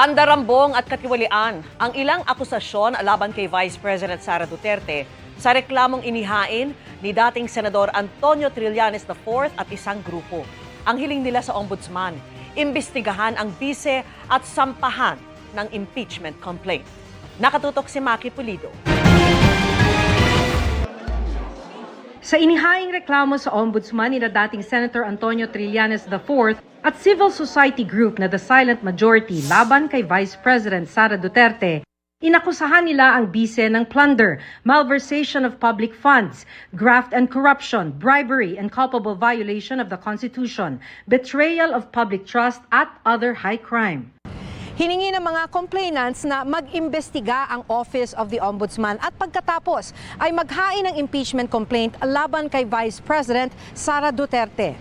Pandarambong at katiwalian ang ilang akusasyon laban kay Vice President Sara Duterte sa reklamong inihain ni dating Senador Antonio Trillanes IV at isang grupo. Ang hiling nila sa Ombudsman, imbestigahan ang bise at sampahan ng impeachment complaint. Nakatutok si Maki Pulido. Sa inihaing reklamo sa Ombudsman ni dating Senator Antonio Trillanes IV at civil society group na The Silent Majority laban kay Vice President Sara Duterte, inakusahan nila ang bise ng plunder, malversation of public funds, graft and corruption, bribery and culpable violation of the Constitution, betrayal of public trust at other high crime. Hiningi ng mga complainants na mag-imbestiga ang Office of the Ombudsman at pagkatapos ay maghain ng impeachment complaint laban kay Vice President Sara Duterte.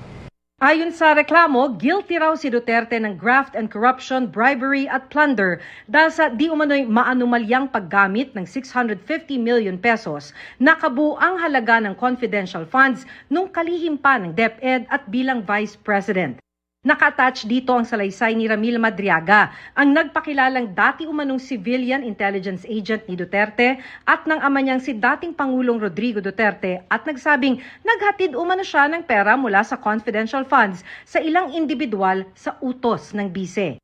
Ayon sa reklamo, guilty raw si Duterte ng graft and corruption, bribery at plunder dahil sa di umano'y maanumalyang paggamit ng 650 million pesos na kabuang halaga ng confidential funds nung kalihim pa ng DepEd at bilang Vice President. Naka-attach dito ang salaysay ni Ramil Madriaga, ang nagpakilalang dati umanong civilian intelligence agent ni Duterte at ng ama niyang si dating Pangulong Rodrigo Duterte at nagsabing naghatid umano siya ng pera mula sa confidential funds sa ilang individual sa utos ng bise.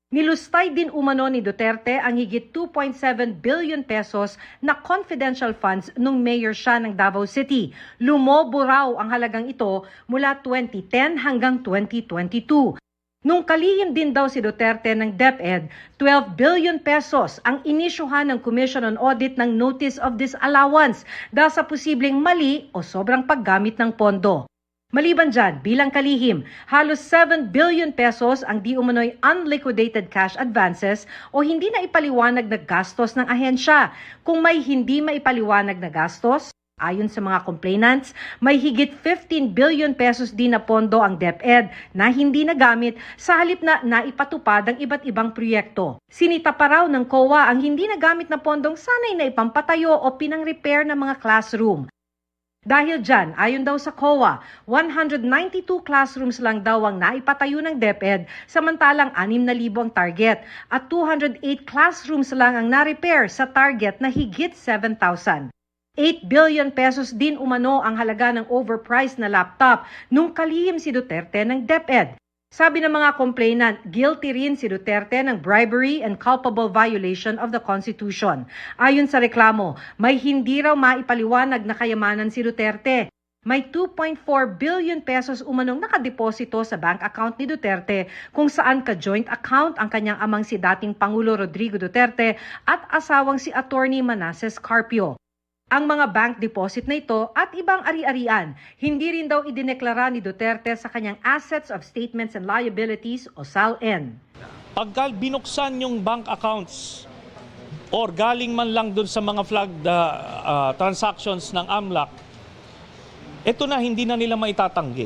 Nilustay din umano ni Duterte ang higit 2.7 billion pesos na confidential funds nung mayor siya ng Davao City. Lumobo raw ang halagang ito mula 2010 hanggang 2022. Nung kalihim din daw si Duterte ng DepEd, 12 billion pesos ang inisyuhan ng Commission on Audit ng Notice of Disallowance dahil sa posibleng mali o sobrang paggamit ng pondo. Maliban dyan, bilang kalihim, halos 7 billion pesos ang di umano'y unliquidated cash advances o hindi na ipaliwanag na gastos ng ahensya. Kung may hindi maipaliwanag na gastos, ayon sa mga complainants, may higit 15 billion pesos din na pondo ang DepEd na hindi nagamit sa halip na naipatupad ang iba't ibang proyekto. Sinita pa raw ng COA ang hindi nagamit na pondong sanay na ipampatayo o pinang-repair ng mga classroom. Dahil dyan, ayon daw sa COA, 192 classrooms lang daw ang naipatayo ng DepEd samantalang 6,000 ang target at 208 classrooms lang ang na-repair sa target na higit 7,000. 8 billion pesos din umano ang halaga ng overpriced na laptop nung kalihim si Duterte ng DepEd. Sabi ng mga complainant, guilty rin si Duterte ng bribery and culpable violation of the Constitution. Ayon sa reklamo, may hindi raw maipaliwanag na kayamanan si Duterte. May 2.4 billion pesos umanong nakadeposito sa bank account ni Duterte kung saan ka-joint account ang kanyang amang si dating Pangulo Rodrigo Duterte at asawang si Attorney Manasseh Carpio. Ang mga bank deposit na ito at ibang ari-arian, hindi rin daw idineklara ni Duterte sa kanyang Assets of Statements and Liabilities o SALN. Pagka binuksan yung bank accounts or galing man lang dun sa mga flagged transactions ng AMLAC, ito na hindi na nila maitatanggi.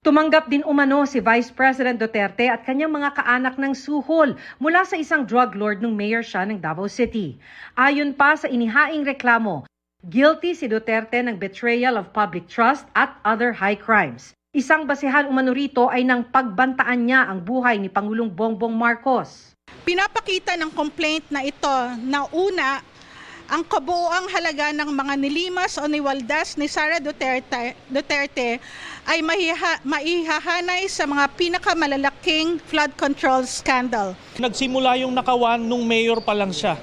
Tumanggap din umano si Vice President Duterte at kanyang mga kaanak ng suhol mula sa isang drug lord nung mayor siya ng Davao City. Ayon pa sa inihaing reklamo, guilty si Duterte ng betrayal of public trust at other high crimes. Isang basehan umano rito ay nang pagbantaan niya ang buhay ni Pangulong Bongbong Marcos. Pinapakita ng complaint na ito na una, ang kabuoang halaga ng mga nilimas o niwaldas ni Sara Duterte ay maihahanay sa mga pinakamalalaking flood control scandal. Nagsimula yung nakawan nung mayor pa lang siya.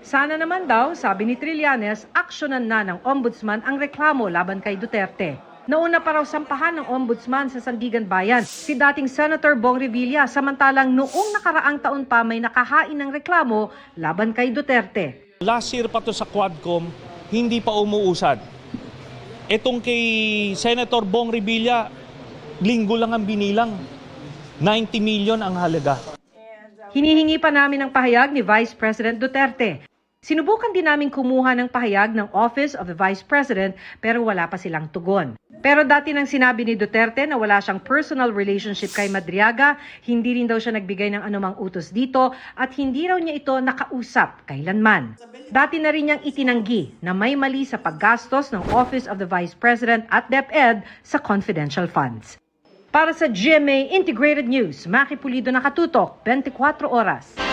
Sana naman daw, sabi ni Trillanes, aksyonan na ng Ombudsman ang reklamo laban kay Duterte. Nauna pa raw sampahan ng Ombudsman sa Sandigan Bayan si dating Senator Bong Revilla samantalang noong nakaraang taon pa may nakahain ng reklamo laban kay Duterte. Last year pa to sa Quadcom, hindi pa umuusad. Etong kay Senator Bong Revilla, linggo lang ang binilang. 90 million ang halaga. Hinihingi pa namin ang pahayag ni Vice President Duterte. Sinubukan din namin kumuha ng pahayag ng Office of the Vice President pero wala pa silang tugon. Pero dati nang sinabi ni Duterte na wala siyang personal relationship kay Madriaga, hindi rin daw siya nagbigay ng anumang utos dito at hindi raw niya ito nakausap kailanman. Dati na rin niyang itinanggi na may mali sa paggastos ng Office of the Vice President at DepEd sa confidential funds. Para sa GMA Integrated News, Maki Pulido, nakatutok 24 oras.